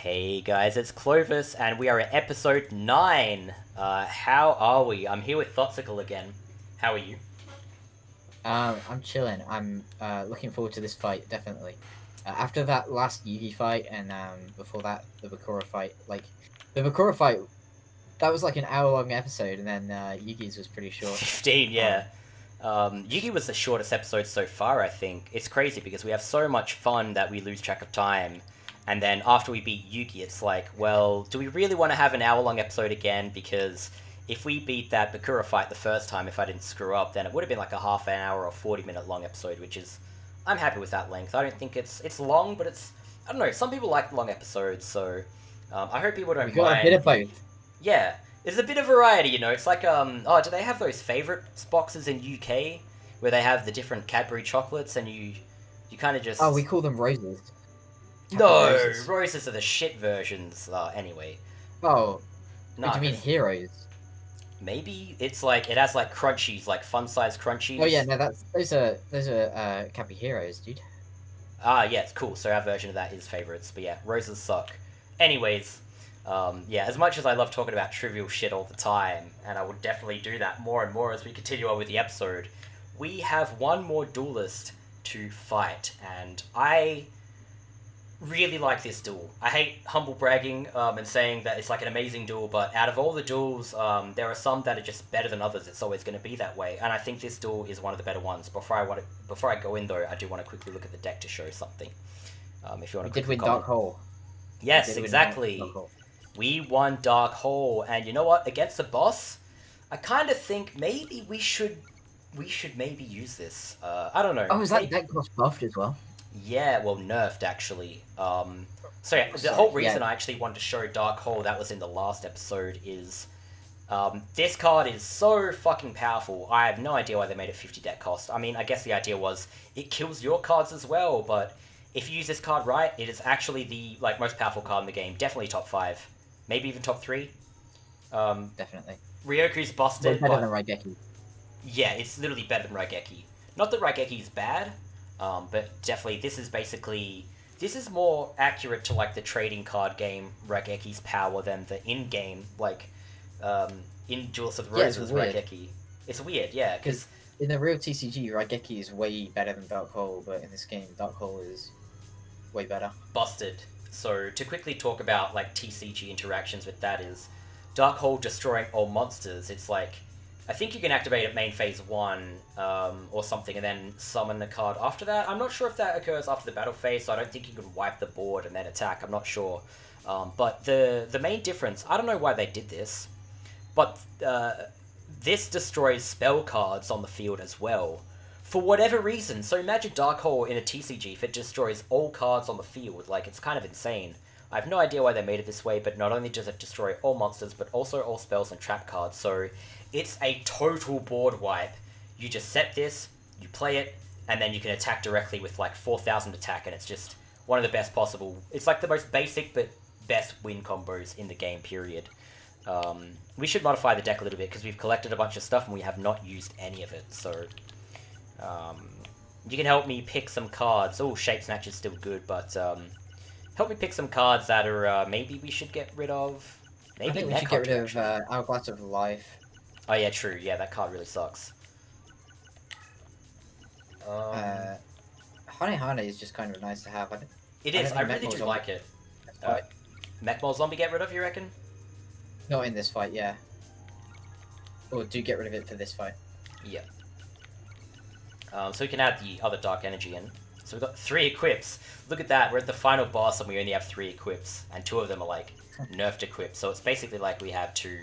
Hey guys, it's Clovis, and we are at episode 9. How are we? I'm here with Thotsicle again. How are you? I'm chilling. I'm looking forward to this fight definitely. After that last Yugi fight and before that the Bakura fight, the Bakura fight, that was like an hour-long episode, and then Yugi's was pretty short. 15, yeah. Um, Yugi was the shortest episode so far, I think. It's crazy because we have so much fun that we lose track of time. And then after we beat Yugi, it's like, well, do we really want to have an hour-long episode again? Because if we beat that Bakura fight the first time, if I didn't screw up, then it would have been like a half an hour or 40-minute long episode, which is... I'm happy with that length. I don't think it's long, but it's... I don't know, some people like long episodes, so... I hope people we don't got a bit mind of the... both. Yeah, there's a bit of variety, you know. It's like, oh, do they have those favorites boxes in UK where they have the different Cadbury chocolates and you kind of Oh, we just... call them roses. Cadbury No, roses. roses are the shit versions. Anyway, Oh, what nah, do you mean because heroes? maybe it's like it has like crunchies, like fun size Oh yeah, crunchies. no, those are Cadbury heroes, dude. Ah, yeah, it's cool. So our version of that is favorites, but yeah, roses suck. Anyways, yeah, as much as I love talking about trivial shit all the time, and I would definitely do that more and more as we continue on with the episode, we have one more duelist to fight, and I really like this duel. I hate humble bragging and saying that it's like an amazing duel, but out of all the duels, there are some that are just better than others. It's always going to be that way, and I think this duel is one of the better ones. Before I go in though, I do want to quickly look at the deck to show something. If you want We to did quickly win Dark comment. Hole. We Yes, did win Dark exactly. Hole. We won Dark Hole, and you know what? Against the boss, I kind of think maybe we should maybe use this. I don't know. Oh, is that Maybe deck was buffed as well? yeah, well, nerfed actually. So yeah, Oh, the whole sorry. Yeah. reason I actually wanted to show Dark Hole that was in the last episode is this card is so fucking powerful. I have no idea why they made it 50 deck cost. I mean, I guess the idea was it kills your cards as well, but if you use this card right, it is actually the like most powerful card in the game. Definitely top 5, maybe even top 3. Um, Definitely. Ryoku's Way busted, better than but Raigeki. yeah, it's literally better than Raigeki. Not that Raigeki is bad, but definitely this is more accurate to like the trading card game Raigeki's power than the in-game like um, in Duels of the Yeah, it's Roses weird. Raigeki. It's weird, yeah, Because because in the real TCG, Raigeki is way better than Dark Hole, but in this game, Dark Hole is way better. busted. So to quickly talk about like TCG interactions with that is Dark Hole destroying all monsters. It's like I think you can activate it main phase 1 or something and then summon the card after that. I'm not sure if that occurs after the battle phase, so I don't think you can wipe the board and then attack. I'm not sure. But the main difference, I don't know why they did this, but this destroys spell cards on the field as well. For whatever reason. So imagine Dark Hole in a TCG if it destroys all cards on the field. Like, it's kind of insane. I have no idea why they made it this way, but not only does it destroy all monsters, but also all spells and trap cards. So it's a total board wipe. You just set this, you play it, and then you can attack directly with like 4,000 attack, and it's just one of the best possible. It's like the most basic but best win combos in the game, period. We should modify the deck a little bit because we've collected a bunch of stuff and we have not used any of it. So um, you can help me pick some cards. Oh, Shape Snatch is still good, but help me pick some cards that are maybe we should get rid of. I Maybe think we Mech should get Hunter, rid of actually. Hourglass of Life. Oh, yeah, true. Yeah, that card really sucks. Um, Hane Hane is just kind of nice to have. it I is. don't I think really do Mechmore like it. Uh, fight. Mechmore Zombie get rid of, you reckon? Not in this fight, yeah. Or do get rid of it for this fight. Yeah. So we can add the other Dark Energy in. So we've got 3 equips. Look at that. We're at the final boss and we only have 3 equips. And 2 of them are like nerfed equips. So it's basically like we have 2.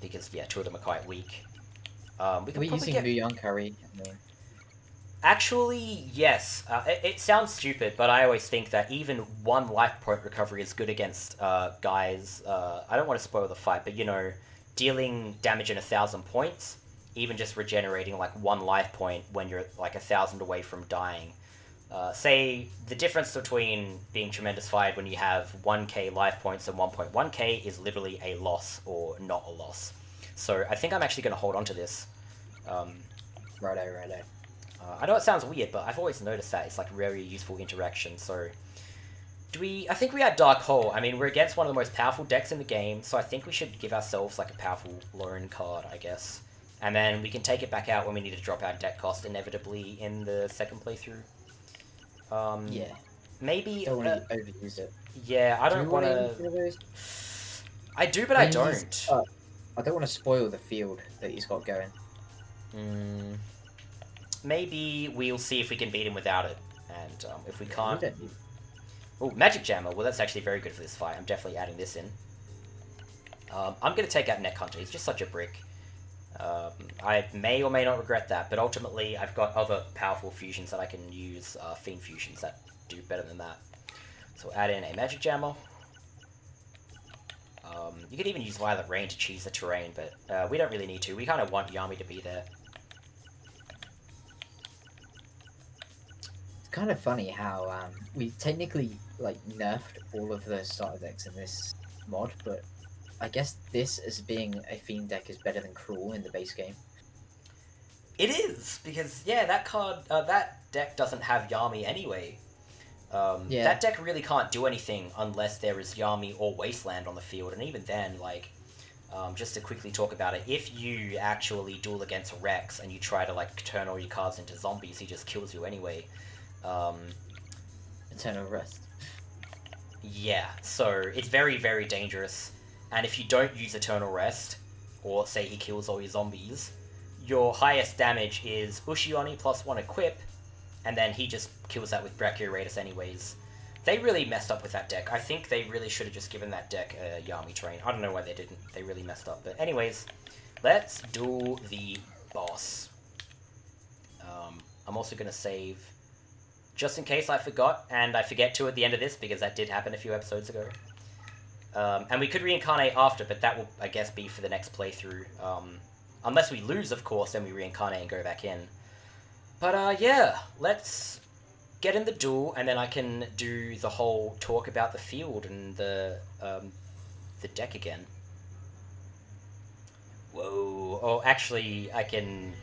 Because, yeah, 2 of them are quite weak. We Are could we probably using get... Muyang Curry? I mean, Actually, yes. It sounds stupid, but I always think that even 1 life point recovery is good against guys. I don't want to spoil the fight, but you know, dealing damage in 1,000 points, even just regenerating like 1 life point when you're like 1,000 away from dying. Say the difference between being tremendous fired when you have 1k life points and 1.1k is literally a loss or not a loss. So I think I'm actually going to hold on to this. Um, righto. I know it sounds weird, but I've always noticed that it's like very useful interaction. So I think we had Dark Hole. I mean, we're against one of the most powerful decks in the game, so I think we should give ourselves like a powerful lone card, I guess. And then we can take it back out when we need to drop our deck cost inevitably in the second playthrough. Yeah. Maybe. Don't want to overuse it. Yeah, I don't want to. I do, but I don't. I don't want to spoil the field that he's got going. Maybe we'll see if we can beat him without it, and if we can't. We don't need... Oh, Magic Jammer. Well, that's actually very good for this fight. I'm definitely adding this in. I'm going to take out Neck Hunter. He's just such a brick. I may or may not regret that, but ultimately I've got other powerful fusions that I can use, Fiend Fusions, that do better than that. So add in a Magic Jammer. You could even use Violet Rain to cheese the terrain, but we don't really need to. We kind of want Yami to be there. It's kind of funny how we technically like nerfed all of the starter decks in this mod, but I guess this as being a Fiend deck is better than Cruel in the base game. It is, because, yeah, that card, that deck doesn't have Yami anyway. Yeah. That deck really can't do anything unless there is Yami or Wasteland on the field, and even then, like, just to quickly talk about it, if you actually duel against Rex and you try to, like, turn all your cards into zombies, he just kills you anyway. Eternal Rest. Yeah, so it's very, very dangerous. And if you don't use Eternal Rest, or say he kills all your zombies, your highest damage is Ushioni plus 1 equip, and then he just kills that with Brachioradus anyways. They really messed up with that deck. I think they really should have just given that deck a Yami train. I don't know why they didn't. They really messed up. But anyways, let's duel the boss. I'm also going to save, just in case I forgot, and I forget to at the end of this, because that did happen a few episodes ago. And we could reincarnate after, but that will, I guess, be for the next playthrough. Unless we lose, of course, then we reincarnate and go back in. But, yeah, let's get in the duel, and then I can do the whole talk about the field and the deck again. Whoa. Oh, actually, I can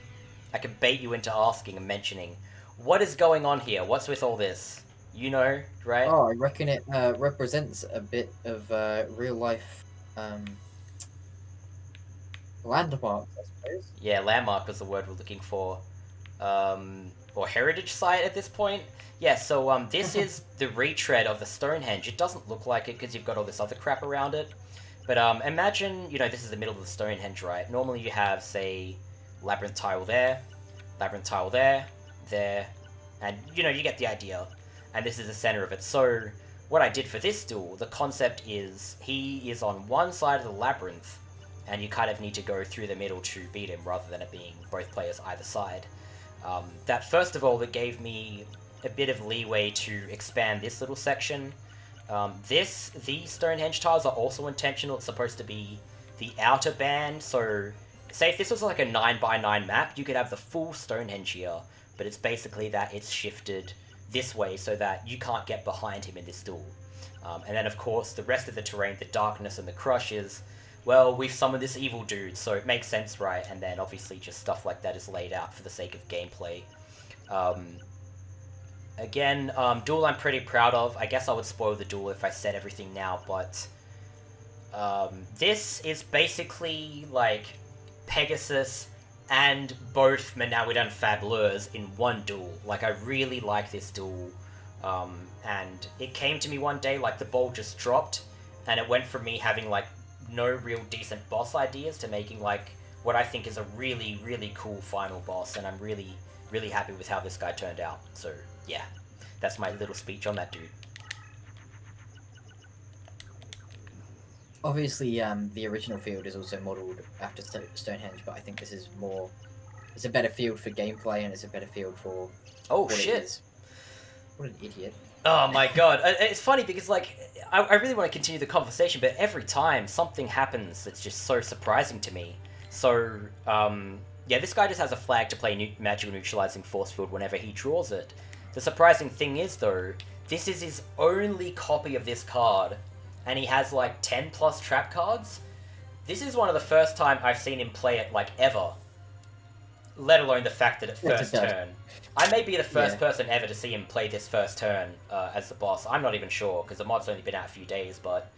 bait you into asking and mentioning, what is going on here? What's with all this? You know, right? Oh, I reckon it represents a bit of real life landmarks, I suppose. Yeah, landmark was the word we're looking for. Or heritage site at this point. Yeah, so this is the retread of the Stonehenge. It doesn't look like it because you've got all this other crap around it. But imagine, you know, this is the middle of the Stonehenge, right? Normally you have, say, labyrinth tile there, there, and, you know, you get the idea. And this is the center of it. So what I did for this duel, the concept is he is on one side of the labyrinth, and you kind of need to go through the middle to beat him, rather than it being both players either side. That, first of all, that gave me a bit of leeway to expand this little section. These Stonehenge tiles are also intentional. It's supposed to be the outer band, so say if this was like a 9x9 map, you could have the full Stonehenge here, but it's basically that it's shifted this way so that you can't get behind him in this duel. And then, of course, the rest of the terrain, the darkness and the crush is, well, we've summoned this evil dude, so it makes sense, right? And then, obviously, just stuff like that is laid out for the sake of gameplay. Again, duel I'm pretty proud of. I guess I would spoil the duel if I said everything now, but this is basically, like, Pegasus and both Manawydon Fableurs in one duel. Like, I really like this duel. And it came to me one day, like, the ball just dropped, and it went from me having, like, no real decent boss ideas to making, like, what I think is a really, really cool final boss, and I'm really, really happy with how this guy turned out. So, yeah, that's my little speech on that dude. Obviously, the original field is also modelled after Stonehenge, but I think this is more... It's a better field for gameplay, and it's a better field for... Oh, what shit. It is. What an idiot. Oh my god. It's funny because, like, I really want to continue the conversation, but every time something happens that's just so surprising to me. So, yeah, this guy just has a flag to play Magical Neutralizing Force Field whenever he draws it. The surprising thing is, though, this is his only copy of this card, and he has, like, 10 plus trap cards. This is one of the first time I've seen him play it, like, ever. let alone the fact that at Yes, it first does. turn. I may be the first Yeah. person ever to see him play this first turn as the boss. I'm not even sure, because the mod's only been out a few days, but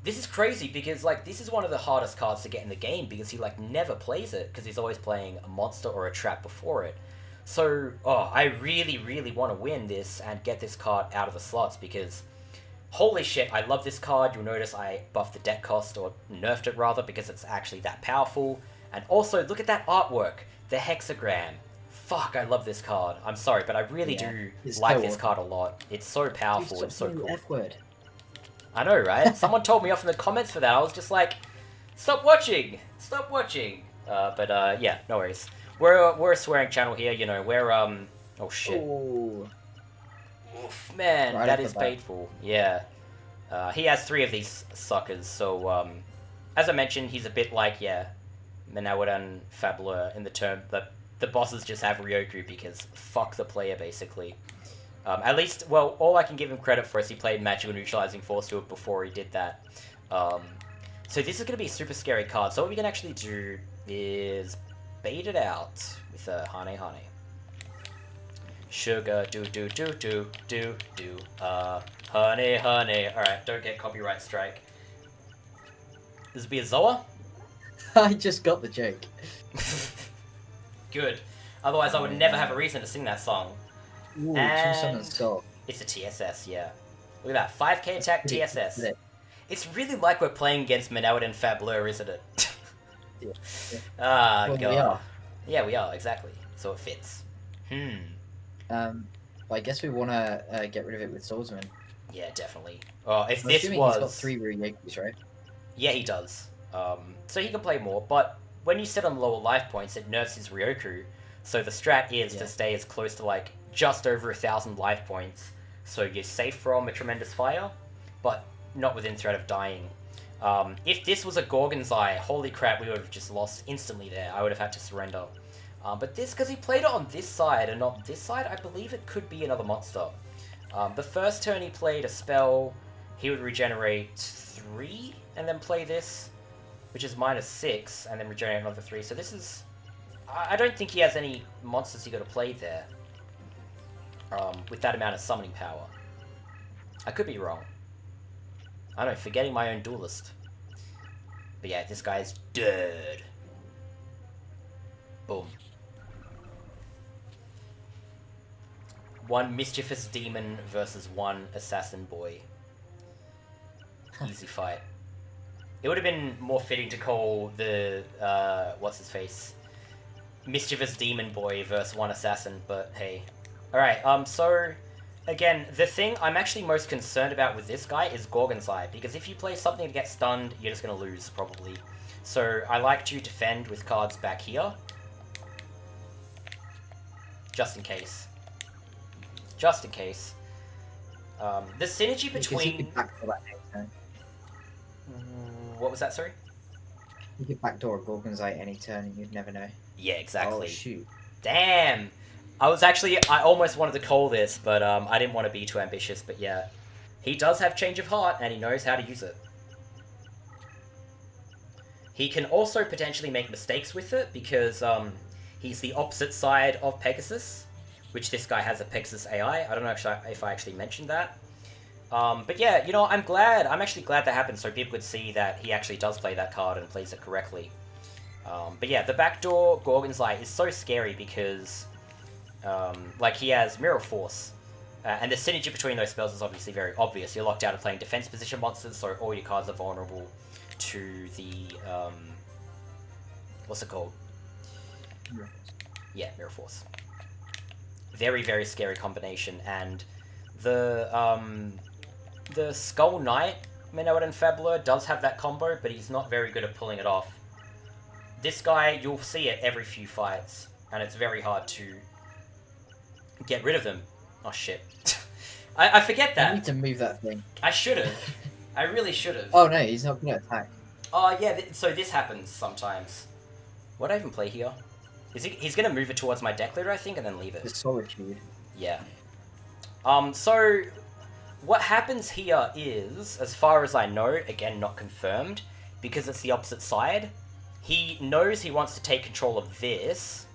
this is crazy because like this is one of the hardest cards to get in the game because he like never plays it because he's always playing a monster or a trap before it. So, I really, really want to win this and get this card out of the slots because holy shit, I love this card. You'll notice I buffed the deck cost, or nerfed it rather, because it's actually that powerful. And also, look at that artwork, the hexagram. Fuck, I love this card. I'm sorry, but I really do it's like so this awesome. card a lot. It's so powerful, Dude, it's so stop saying cool. the F word. I know, right? Someone told me off in the comments for that. I was just like, stop watching! Stop watching! Yeah, no worries. We're a swearing channel here, you know, we're, oh shit. Ooh. Oof, man, Right that off is the bat. painful. Yeah. He has 3 of these suckers, so, as I mentioned, he's a bit like, yeah, Menawadan Fabula in the term that the bosses just have Ryoku because fuck the player, basically. At least, well, all I can give him credit for is he played Magical Neutralizing Force to it before he did that. So this is going to be a super scary card. So what we can actually do is bait it out with a Hane Hane. Sugar, do, honey, honey. Alright, don't get copyright strike. This will be a Zoa? I just got the joke. Good. Otherwise, I would never have a reason to sing that song. Ooh, And Two Summon Skull. it's a TSS, yeah. Look at that, 5k attack pretty TSS. good. It's really like we're playing against Menawad and Fabler, isn't it? Yeah. Ah, Well, God. we are. Yeah, we are, exactly. So it fits. But I guess we want to get rid of it with Swordsman. Yeah, definitely. Oh, if I'm this assuming was... he's got 3 Ryokus, right? Yeah, he does. So he can play more, but when you sit on lower life points, it nerfs his Ryoku. So the strat is to stay as close to like just over 1,000 life points, so you're safe from a tremendous fire, but not within threat of dying. If this was a Gorgon's Eye, holy crap, we would have just lost instantly there. I would have had to surrender. But this, because he played it on this side and not this side, I believe it could be another monster. The first turn he played a spell, he would regenerate 3, and then play this, which is -6, and then regenerate another 3. So this is... I don't think he has any monsters he got to play there. With that amount of summoning power. I could be wrong. I don't know, forgetting my own duelist. But yeah, this guy's dead. Boom. One mischievous demon versus one assassin boy. Easy fight. It would have been more fitting to call the, what's his face? Mischievous demon boy versus one assassin, but hey. Alright, so, again, the thing I'm actually most concerned about with this guy is Gorgon's Eye, because if you play something to get stunned, you're just going to lose, probably. So, I like to defend with cards back here. Just in case. Just in case. The synergy between... What was that, sorry? You could backdoor a Gorgon's Eye any turn and you'd never know. Yeah, exactly. Oh, shoot. Damn! I almost wanted to call this, but I didn't want to be too ambitious, but yeah. He does have Change of Heart, and he knows how to use it. He can also potentially make mistakes with it, because he's the opposite side of Pegasus, which this guy has a Pegasus AI. I don't know if I actually mentioned that. But yeah, you know, I'm actually glad that happened, so people could see that he actually does play that card and plays it correctly. But yeah, the backdoor Gorgon's Eye is so scary because, like, he has Mirror Force, and the synergy between those spells is obviously very obvious. You're locked out of playing defense position monsters, so all your cards are vulnerable to the, what's it called? Mirror Force. Yeah, Mirror Force. Very, very scary combination, and the Skull Knight Menowid Fabler does have that combo, but he's not very good at pulling it off. This guy, you'll see it every few fights, and it's very hard to get rid of him. Oh shit. I forget that. I need to move that thing. I should have. I really should have. Oh no, he's not going to attack. Oh yeah, so this happens sometimes. What did I even play here? He's going to move it towards my deck leader, I think, and then leave it. The Solitude. Yeah. So, what happens here is, as far as I know, again, not confirmed, because it's the opposite side, he knows he wants to take control of this,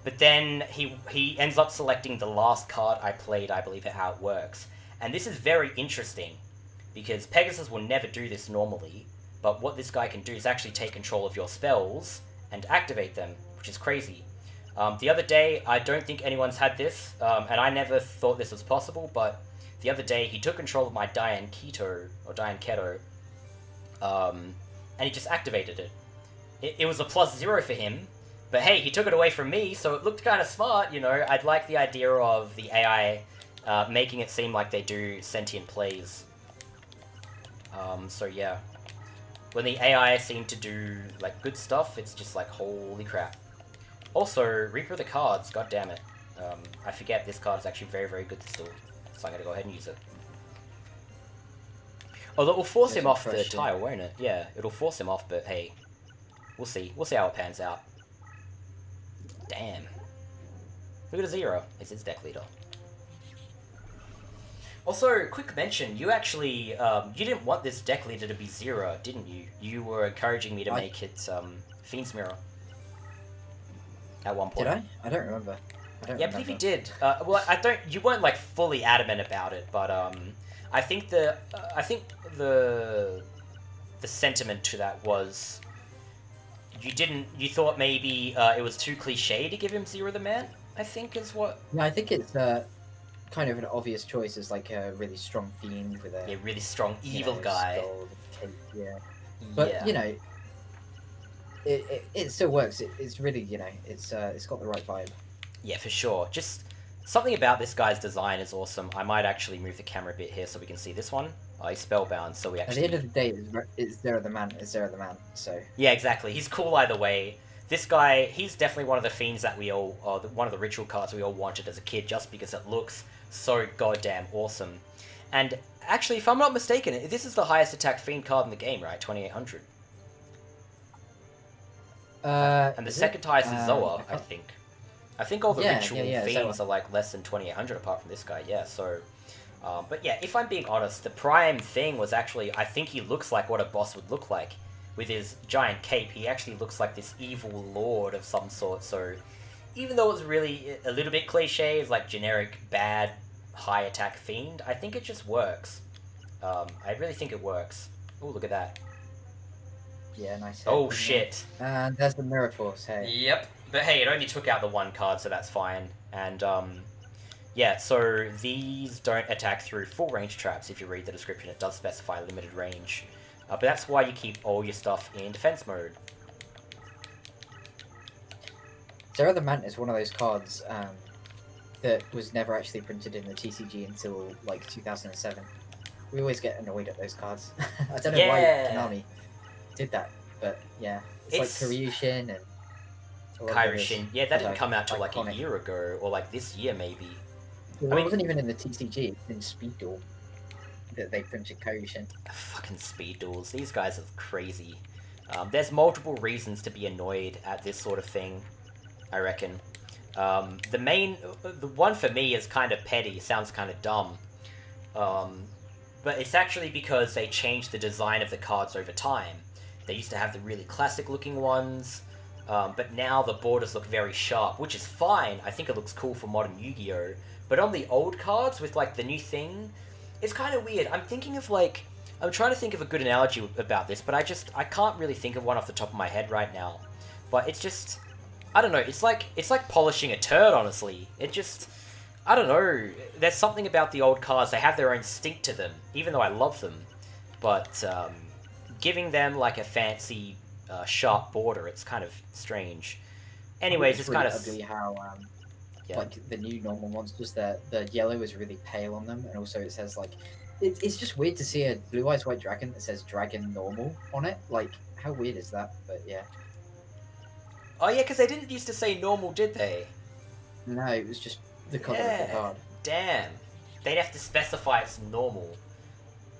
but then he ends up selecting the last card I played, I believe, how it works. And this is very interesting, because Pegasus will never do this normally, but what this guy can do is actually take control of your spells and activate them, which is crazy. The other day, I don't think anyone's had this, and I never thought this was possible, but the other day he took control of my Diane Keto, and he just activated it. It was a +0 for him, but hey, he took it away from me, so it looked kind of smart, you know. I'd like the idea of the AI making it seem like they do sentient plays. So yeah. When the AI seem to do, like, good stuff, it's just like, holy crap. Also, Reaper of the Cards, god damn it. I forget this card is actually very, very good still, so I'm gonna go ahead and use it. Although it will force him off the tile, won't it? Yeah, it'll force him off, but hey, we'll see. We'll see how it pans out. Damn. Look at a 0. It's his deck leader. Also, quick mention, you actually, you didn't want this deck leader to be 0, didn't you? You were encouraging me to make it, Fiend's Mirror. At one point. Did I? I don't remember. I believe you did. Well, you weren't, like, fully adamant about it, but, I think the sentiment to that was, you thought maybe, it was too cliche to give him 0 the man, I think is what... Yeah, I think it's, kind of an obvious choice as like a really strong fiend with a really strong evil guy. Yeah, but you know, it still works. It's really, you know, it's got the right vibe. Yeah, for sure. Just something about this guy's design is awesome. I might actually move the camera a bit here so we can see this one. He's spellbound, so we actually. At the end of the day, it's Zero the Man. It's Zero the Man. So. Yeah, exactly. He's cool either way. This guy, he's definitely one of the fiends that we all, one of the ritual cards we all wanted as a kid, just because it looks so goddamn awesome. And actually, if I'm not mistaken, this is the highest attack fiend card in the game, right? 2800. And the second highest is Zoa, I think. I think all the ritual fiends are like less than 2800 apart from this guy, yeah, so... but yeah, if I'm being honest, the prime thing was actually, I think he looks like what a boss would look like. With his giant cape, he actually looks like this evil lord of some sort, so... Even though it's really a little bit cliche, it's like generic, bad, high attack fiend, I think it just works. I really think it works. Oh, look at that. Yeah, nice. Oh, shit. And there's the Mirror Force, hey. Yep. But hey, it only took out the one card, so that's fine. And, yeah, so these don't attack through full range traps. If you read the description, it does specify limited range. But that's why you keep all your stuff in defense mode. Zero the Man is one of those cards that was never actually printed in the TCG until like 2007. We always get annoyed at those cards. I don't know why Konami did that, but yeah, it's like Karyushin and Kairushin. Yeah, that didn't come out till like a year ago, or like this year maybe. Well, I mean, it wasn't even in the TCG. It's in Speed Duel that they printed Kairushin. Fucking Speed Duels. These guys are crazy. There's multiple reasons to be annoyed at this sort of thing, I reckon. The one for me is kind of petty, sounds kind of dumb. But it's actually because they changed the design of the cards over time. They used to have the really classic looking ones, but now the borders look very sharp, which is fine. I think it looks cool for modern Yu-Gi-Oh! But on the old cards with like the new thing, it's kind of weird. I'm trying to think of a good analogy about this, but I can't really think of one off the top of my head right now. But it's just, I don't know, it's like polishing a turd, honestly. It just, I don't know, there's something about the old cards, they have their own stink to them, even though I love them. But giving them like a fancy, sharp border, it's kind of strange. Anyways, it's really kind of... ugly how, like, the new normal monsters, the yellow is really pale on them, and also it says, like, it's just weird to see a Blue Eyes White Dragon that says Dragon Normal on it. Like, how weird is that? But yeah. Oh yeah, because they didn't used to say normal, did they? No, it was just the colour of the card. Damn. They'd have to specify it's normal.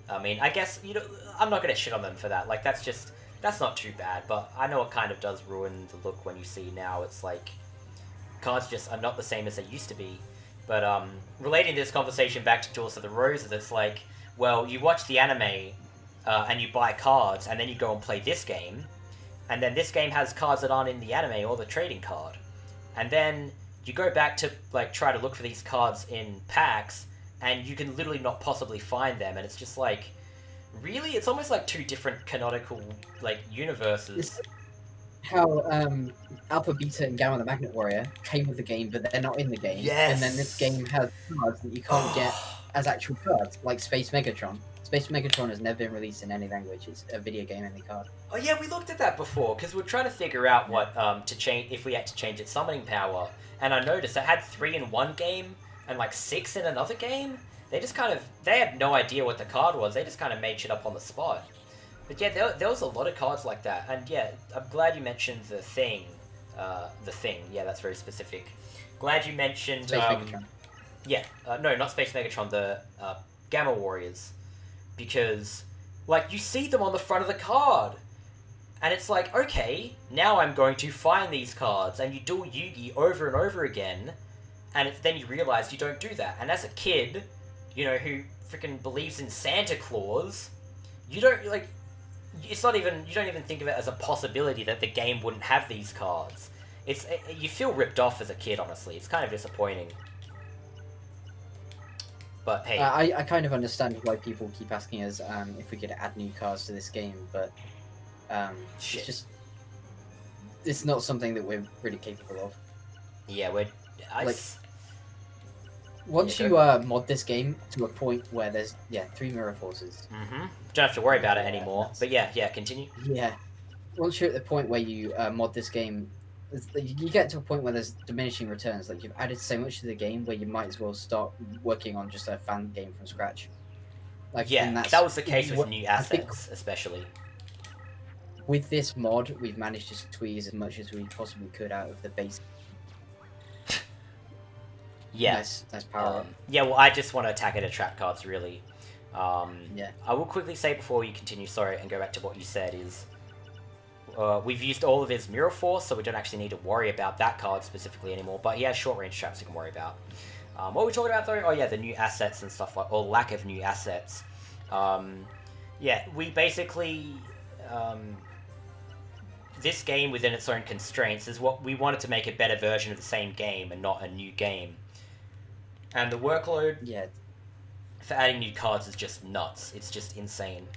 I mean, I guess, you know, I'm not going to shit on them for that. Like, that's not too bad, but I know it kind of does ruin the look when you see now. It's like, cards just are not the same as they used to be. But, relating this conversation back to Duels of the Roses, it's like, well, you watch the anime, and you buy cards, and then you go and play this game, And then this game has cards that aren't in the anime or the trading card. And then you go back to like try to look for these cards in packs, and you can literally not possibly find them. And it's just like, really, it's almost like two different canonical like universes. It's how Alpha, Beta, and Gamma the Magnet Warrior came with the game, but they're not in the game. Yes. And then this game has cards that you can't get as actual cards, like Space Megatron. Space Megatron has never been released in any language. It's a video game only card. Oh yeah, we looked at that before because we're trying to figure out what to change if we had to change its summoning power. And I noticed it had 3 in one game and like 6 in another game. They had no idea what the card was. They just kind of made shit up on the spot. But yeah, there was a lot of cards like that. And yeah, I'm glad you mentioned the thing. Yeah, that's very specific. Glad you mentioned. Space Megatron. Yeah, no, not Space Megatron. The Gamma Warriors. Because, like, you see them on the front of the card. And it's like, okay, now I'm going to find these cards. And you duel Yugi over and over again. And then you realize you don't do that. And as a kid, you know, who freaking believes in Santa Claus, you don't, like, it's not even, you don't even think of it as a possibility that the game wouldn't have these cards. You feel ripped off as a kid, honestly. It's kind of disappointing. But hey, I kind of understand why people keep asking us if we could add new cards to this game, but it's not something that we're really capable of. Yeah, once you mod this game to a point where there's 3 mirror forces. Don't have to worry about it anymore. But yeah, continue. Yeah, once you're at the point where you mod this game, you get to a point where there's diminishing returns. Like, you've added so much to the game where you might as well start working on just a fan game from scratch. Like, yeah, that was the case with new assets, especially. With this mod, we've managed to squeeze as much as we possibly could out of the base. Yeah, nice power up. Yeah, well, I just want to attack it at trap cards, really. Yeah. I will quickly say before you continue, sorry, and go back to what you said is. We've used all of his Mirror Force, so we don't actually need to worry about that card specifically anymore, but he has short-range traps we can worry about. What were we talking about, though? Oh, yeah, the new assets and stuff, or lack of new assets. Yeah, we basically... this game, within its own constraints, is what we wanted to make a better version of the same game and not a new game. And the workload for adding new cards is just nuts. It's just insane.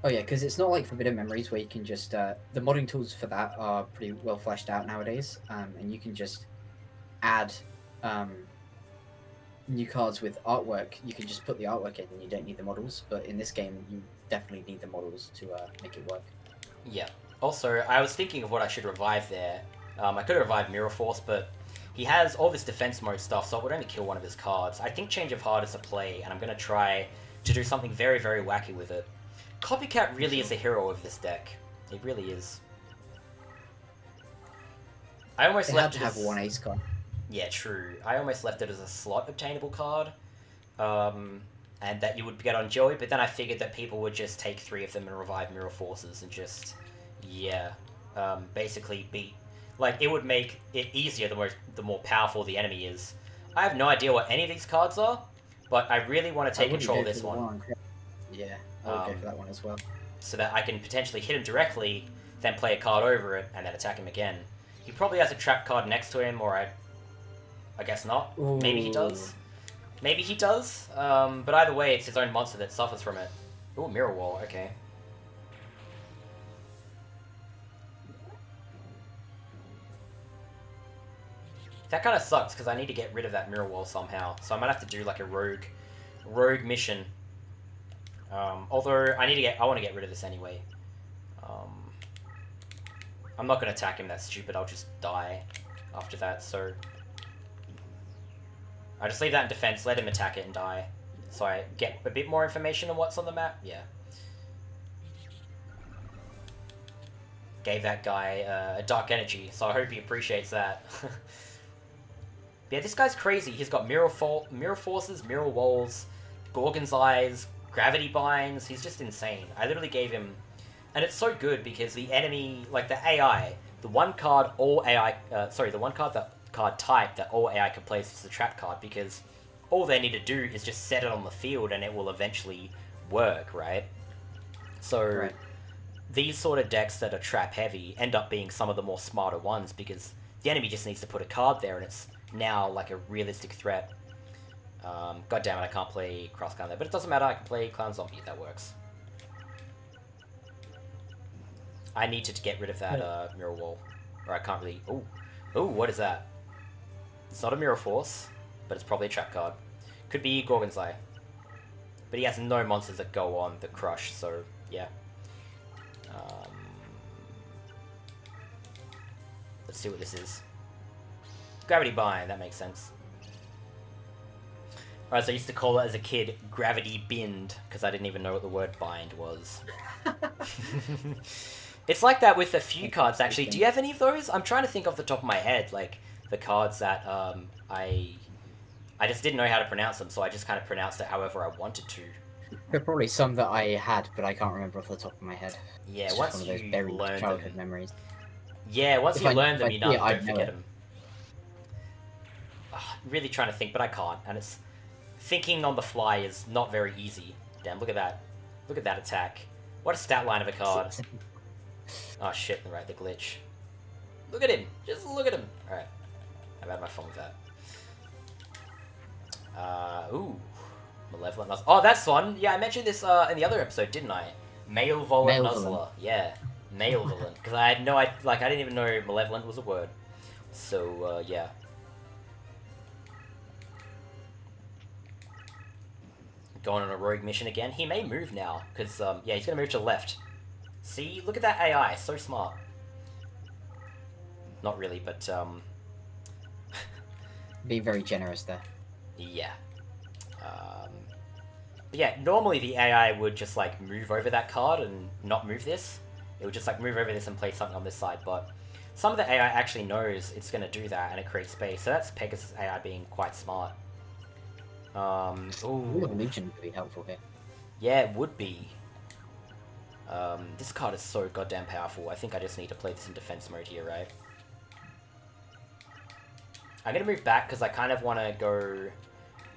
Oh yeah, because it's not like Forbidden Memories where you can just... the modding tools for that are pretty well fleshed out nowadays, and you can just add new cards with artwork. You can just put the artwork in and you don't need the models, but in this game you definitely need the models to make it work. Yeah. Also, I was thinking of what I should revive there. I could have revived Mirror Force, but he has all this defense mode stuff, so it would only kill one of his cards. I think Change of Heart is a play, and I'm going to try to do something very, very wacky with it. Copycat really is the hero of this deck. It really is. I almost left it as... have one ace card. Yeah, true. I almost left it as a slot obtainable card, and that you would get on Joey, but then I figured that people would just take 3 of them and revive Mirror Forces and just, basically beat... Like, it would make it easier the more powerful the enemy is. I have no idea what any of these cards are, but I really want to take control of this one. Yeah. I would go for that one as well. So that I can potentially hit him directly, then play a card over it, and then attack him again. He probably has a trap card next to him, or I guess not. Ooh. Maybe he does. Maybe he does. But either way, it's his own monster that suffers from it. Ooh, Mirror Wall, okay. That kind of sucks, because I need to get rid of that Mirror Wall somehow. So I might have to do like a rogue mission. Although I want to get rid of this anyway. I'm not going to attack him, that's stupid, I'll just die after that, so... I just leave that in defense, let him attack it and die. So I get a bit more information on what's on the map, yeah. Gave that guy a Dark Energy, so I hope he appreciates that. Yeah, this guy's crazy, he's got Mirror Forces, Mirror Walls, Gorgon's Eyes, Gravity Binds, he's just insane. I literally gave him... And it's so good because the enemy, like the AI, the one card type that all AI can play is the trap card, because all they need to do is just set it on the field and it will eventually work, right? So, these sort of decks that are trap heavy end up being some of the more smarter ones because the enemy just needs to put a card there and it's now like a realistic threat. God damn it, I can't play Cross Clown there, but it doesn't matter, I can play Clown Zombie, that works. I need to get rid of that Mirror Wall, or I can't really... Ooh, what is that? It's not a Mirror Force, but it's probably a trap card. Could be Gorgon's Eye. But he has no monsters that go on the Crush, so yeah. Let's see what this is. Gravity Bind, that makes sense. Alright, so I used to call it as a kid Gravity Bind, because I didn't even know what the word bind was. It's like that with a few cards, actually. Do you have any of those? I'm trying to think off the top of my head, like, the cards that I just didn't know how to pronounce them, so I just kind of pronounced it however I wanted to. There are probably some that I had, but I can't remember off the top of my head. Yeah, it's once one of those you buried learn childhood them. memories. Yeah, once you learn them, you don't forget it. them. Really trying to think, but I can't, and it's... Thinking on the fly is not very easy. Damn, look at that. Look at that attack. What a stat line of a card. Oh shit, right, the glitch. Look at him! Just look at him! Alright. I've had my fun with that. Ooh. Malevolent Nuzzler. Oh, that's one! Yeah, I mentioned this in the other episode, didn't I? Malevolent Nuzzler. Yeah. Malevolent. Because I had no idea, like, I didn't even know Malevolent was a word. So, yeah. Going on a rogue mission again. He may move now, because, yeah, he's going to move to the left. See? Look at that AI. So smart. Not really, but, Be very generous there. Yeah. But yeah, normally the AI would just, like, move over that card and not move this. It would just, like, move over this and play something on this side, but some of the AI actually knows it's going to do that, and it creates space. So that's Pegasus AI being quite smart. Ooh, Legion could be helpful here. Yeah, it would be. This card is so goddamn powerful. I think I just need to play this in defense mode here, right? I'm gonna move back because I kind of want to go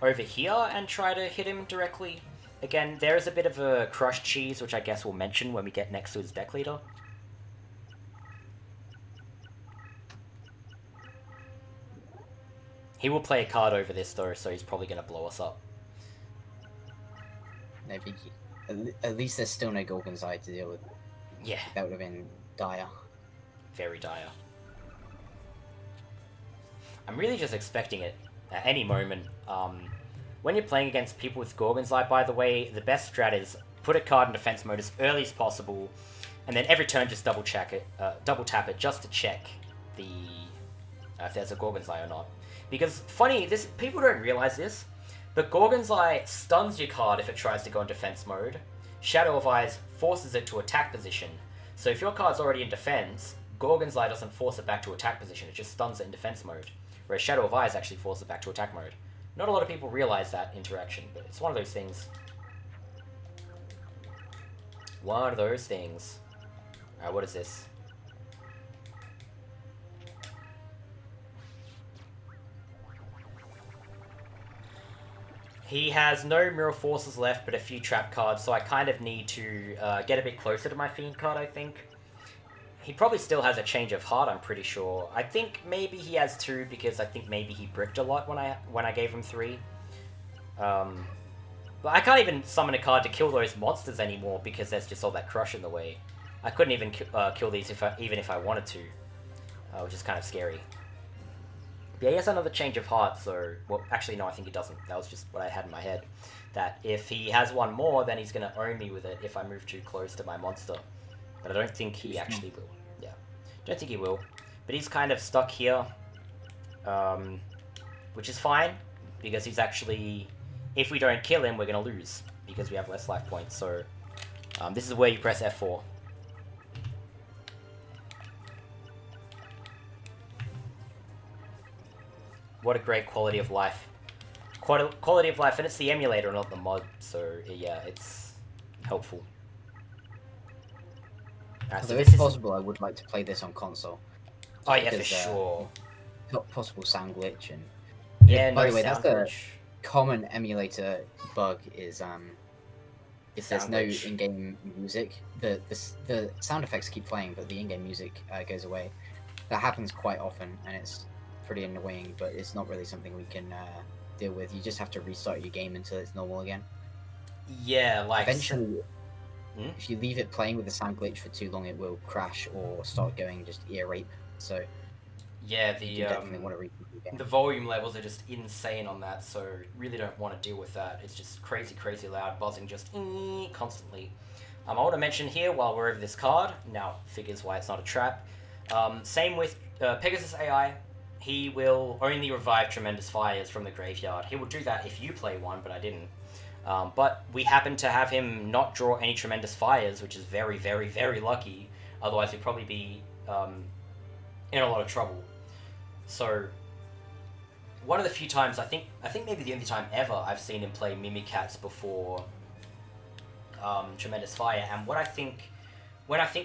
over here and try to hit him directly. Again, there is a bit of a crushed cheese, which I guess we'll mention when we get next to his deck leader. He will play a card over this though, so he's probably going to blow us up. Maybe. At least there's still no Gorgon's Eye to deal with. Yeah. That would have been dire. Very dire. I'm really just expecting it at any moment. When you're playing against people with Gorgon's Eye, by the way, the best strat is put a card in defense mode as early as possible, and then every turn just double tap it just to check the if there's a Gorgon's Eye or not. Because funny, people don't realize this, but Gorgon's Eye stuns your card if it tries to go in defense mode. Shadow of Eyes forces it to attack position. So if your card's already in defense, Gorgon's Eye doesn't force it back to attack position, it just stuns it in defense mode. Whereas Shadow of Eyes actually forces it back to attack mode. Not a lot of people realize that interaction, but it's one of those things. One of those things. Alright, what is this? He has no Mirror Forces left, but a few trap cards, so I kind of need to get a bit closer to my Fiend card, I think. He probably still has a Change of Heart, I'm pretty sure. I think maybe he has 2, because I think maybe he bricked a lot when I gave him 3. But I can't even summon a card to kill those monsters anymore, because there's just all that crush in the way. I couldn't even kill these even if I wanted to, which is kind of scary. Yeah, he has another Change of Heart, so... Well, actually, no, I think he doesn't. That was just what I had in my head. That if he has one more, then he's going to own me with it if I move too close to my monster. But I don't think he actually will. Yeah. Don't think he will. But he's kind of stuck here. Which is fine, because he's actually... If we don't kill him, we're going to lose, because we have less life points. So, this is where you press F4. What a great quality of life. Quality of life, and it's the emulator, not the mod, so yeah, it's helpful. So if possible, I would like to play this on console. Oh yeah, for sure. Got possible sound glitch and... Yeah, by no the way, sound that's glitch. a common emulator bug is if there's Sound no glitch. in-game music, the sound effects keep playing, but the in-game music goes away. That happens quite often, and it's pretty annoying. But it's not really something we can deal with. You just have to restart your game until it's normal again. Yeah, like Eventually, Hmm? if you leave it playing with the sound glitch for too long, it will crash or start going just ear rape. So Yeah, you do definitely want to reboot your game. the volume levels are just insane on that, so really don't want to deal with that. It's just crazy, crazy loud, buzzing just constantly. I want to mention here while we're over this card, now figures why it's not a trap. Same with Pegasus AI. He will only revive Tremendous Fires from the graveyard. He will do that if you play one, but I didn't. But we happen to have him not draw any Tremendous Fires, which is very, very, very lucky. Otherwise, he'd probably be in a lot of trouble. So, one of the few times, I think maybe the only time ever I've seen him play Mimikatz before Tremendous Fire, and when I think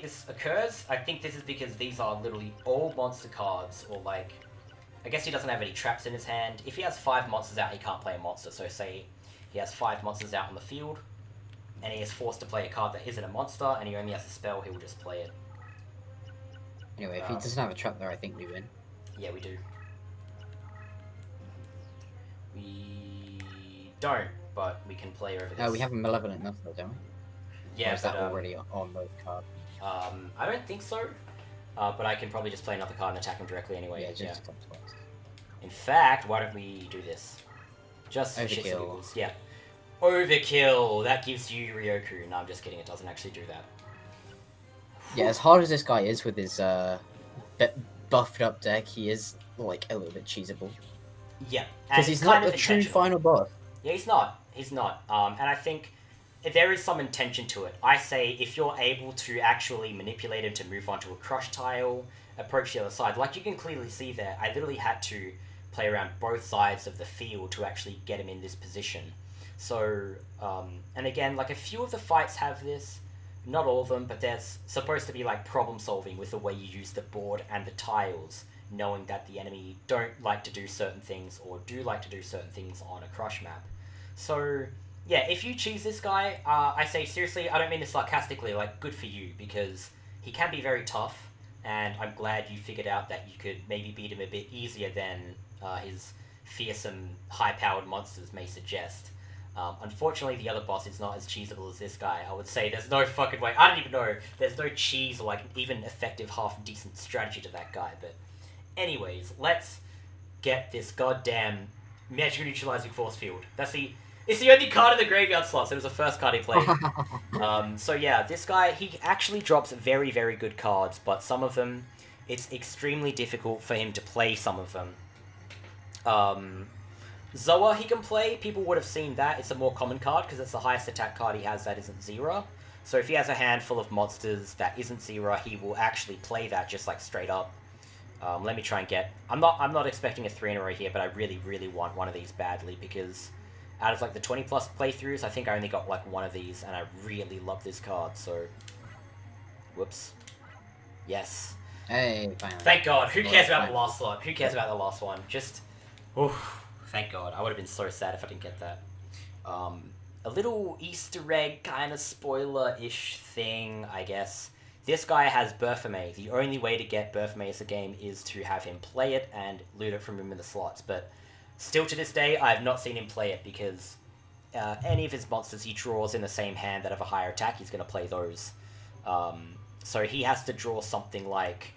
this occurs, I think this is because these are literally all monster cards, or like, I guess he doesn't have any traps in his hand. If he has 5 monsters out, he can't play a monster, so say he has 5 monsters out on the field, and he is forced to play a card that isn't a monster, and he only has a spell, he will just play it. Anyway, if he doesn't have a trap there, I think we win. Yeah, we do. We don't, but we can play over this. We have a Malevolent Knuckle, don't we? Yeah, or is that already on the card? I don't think so. But I can probably just play another card and attack him directly anyway. Yeah, just twice. In fact, why don't we do this? Just for shits and Overkill. giggles. Yeah. Overkill! That gives you Ryoku. No, I'm just kidding. It doesn't actually do that. Yeah, as hard as this guy is with his buffed up deck, he is like a little bit cheesable. Yeah. Because he's not the true final boss. Yeah, he's not. He's not. And I think there is some intention to it. I say if you're able to actually manipulate him to move onto a crush tile, approach the other side, like you can clearly see there, I literally had to play around both sides of the field to actually get him in this position. So, and again, like a few of the fights have this, not all of them, but there's supposed to be like problem solving with the way you use the board and the tiles, knowing that the enemy don't like to do certain things or do like to do certain things on a crush map. So, yeah, if you choose this guy, I say seriously, I don't mean this sarcastically, like, good for you, because he can be very tough, and I'm glad you figured out that you could maybe beat him a bit easier than his fearsome, high-powered monsters may suggest. Unfortunately, the other boss is not as cheesable as this guy. I would say there's no fucking way. I don't even know. There's no cheese or, like, even effective half-decent strategy to that guy, but anyways, let's get this goddamn magical neutralizing force field. It's the only card in the graveyard slot, so it was the first card he played. So yeah, this guy, he actually drops very, very good cards, but some of them, it's extremely difficult for him to play some of them. Zoa he can play, people would have seen that. It's a more common card, because it's the highest attack card he has that isn't Zera. So if he has a handful of monsters that isn't Zera, he will actually play that just like straight up. Let me try and get... I'm not expecting a 3 in a row here, but I really, really want one of these badly, because out of like the 20 plus playthroughs, I think I only got like one of these, and I really love this card, so... Whoops. Yes. Hey, finally. Thank God. Who cares about the last slot? Who cares about the last one? Just... Oof. Thank God. I would have been so sad if I didn't get that. A little Easter egg kind of spoiler-ish thing, I guess. This guy has Berthame. The only way to get Berthame as a game is to have him play it and loot it from him in the slots. But still to this day, I have not seen him play it because any of his monsters he draws in the same hand that have a higher attack, he's going to play those. So he has to draw something like...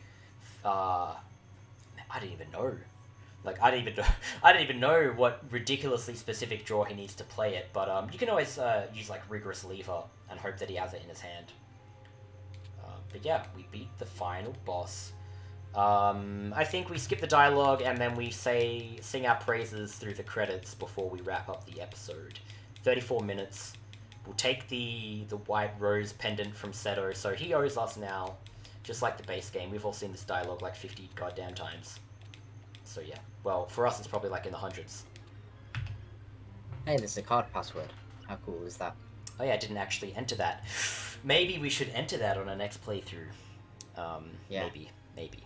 I didn't even know. Like, I didn't even know what ridiculously specific draw he needs to play it. But you can always use, like, Rigorous Lever and hope that he has it in his hand. But yeah, we beat the final boss. I think we skip the dialogue and then we sing our praises through the credits before we wrap up the episode. 34 minutes. We'll take the white rose pendant from Seto, so he owes us now, just like the base game. We've all seen this dialogue like 50 goddamn times. So yeah, well, for us it's probably like in the hundreds. Hey, there's a card password. How cool is that? Oh yeah, I didn't actually enter that. Maybe we should enter that on our next playthrough. Yeah. Maybe.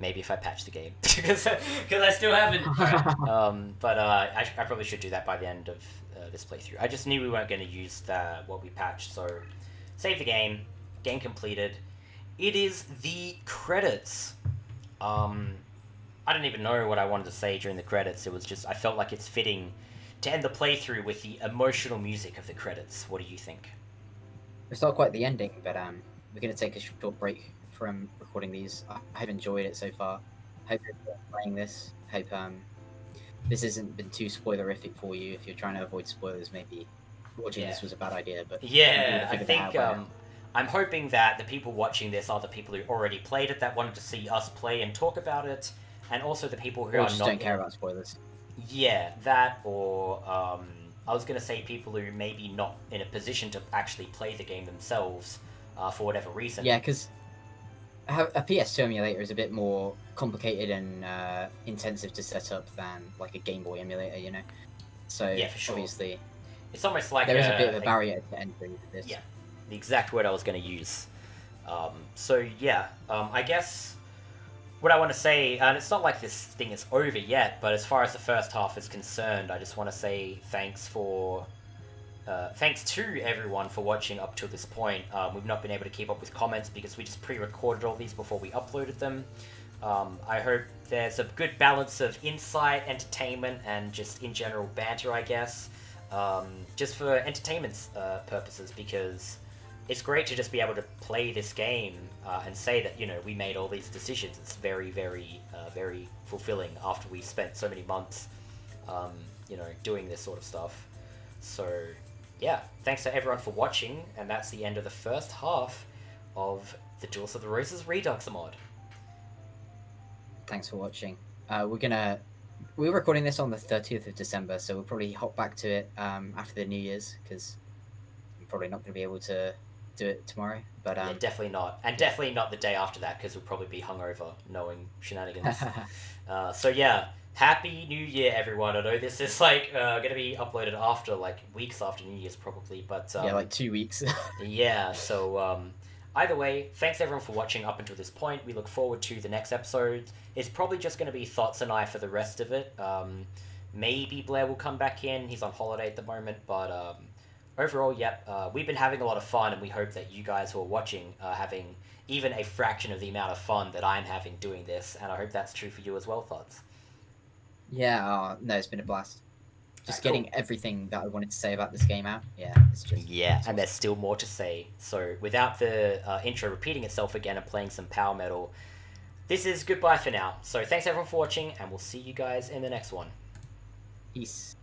Maybe if I patch the game, because I still haven't. But I probably should do that by the end of this playthrough. I just knew we weren't going to use what we patched, so save the game. Game completed. It is the credits. I don't even know what I wanted to say during the credits. It was just I felt like it's fitting to end the playthrough with the emotional music of the credits. What do you think? It's not quite the ending, but we're gonna take a short break from recording these. I've enjoyed it so far. Hope you're playing this. Hope this hasn't been too spoilerific for you. If you're trying to avoid spoilers, maybe watching this was a bad idea. But yeah, I think I'm hoping that the people watching this are the people who already played it that wanted to see us play and talk about it, and also the people who just don't care about spoilers. Yeah, that or I was gonna say people who may be not in a position to actually play the game themselves for whatever reason. Yeah, because a PS2 emulator is a bit more complicated and intensive to set up than like a Game Boy emulator, you know. So yeah, for sure. Obviously, it's almost like there is a bit of a barrier to entry with this. Yeah, the exact word I was going to use. So yeah, I guess what I want to say, and it's not like this thing is over yet, but as far as the first half is concerned, I just want to say thanks to everyone for watching up till this point. We've not been able to keep up with comments because we just pre-recorded all these before we uploaded them. I hope there's a good balance of insight, entertainment, and just in general banter, I guess. Just for entertainment purposes, because it's great to just be able to play this game and say that, you know, we made all these decisions. It's very, very, very fulfilling after we spent so many months, you know, doing this sort of stuff. So, yeah, thanks to everyone for watching, and that's the end of the first half of the Duels of the Roses Redux mod. Thanks for watching. We're recording this on the 30th of December, so we'll probably hop back to it after the New Year's, because I'm probably not going to be able to do it tomorrow. But yeah, definitely not, and definitely not the day after that, because we'll probably be hungover knowing shenanigans. So yeah, Happy New Year, everyone. I know this is like going to be uploaded after like weeks after New Year's probably, but yeah, like 2 weeks. Yeah, so either way, thanks everyone for watching up until this point. We look forward to the next episode. It's probably just going to be Thots and I for the rest of it. Maybe Blair will come back in. He's on holiday at the moment, but overall, yep, we've been having a lot of fun, and we hope that you guys who are watching are having even a fraction of the amount of fun that I'm having doing this, and I hope that's true for you as well, Thots. Yeah, no, it's been a blast. Just getting everything that I wanted to say about this game out. Yeah, it's just... Yeah, and there's still more to say. So without the intro repeating itself again and playing some power metal, this is goodbye for now. So thanks everyone for watching, and we'll see you guys in the next one. Peace.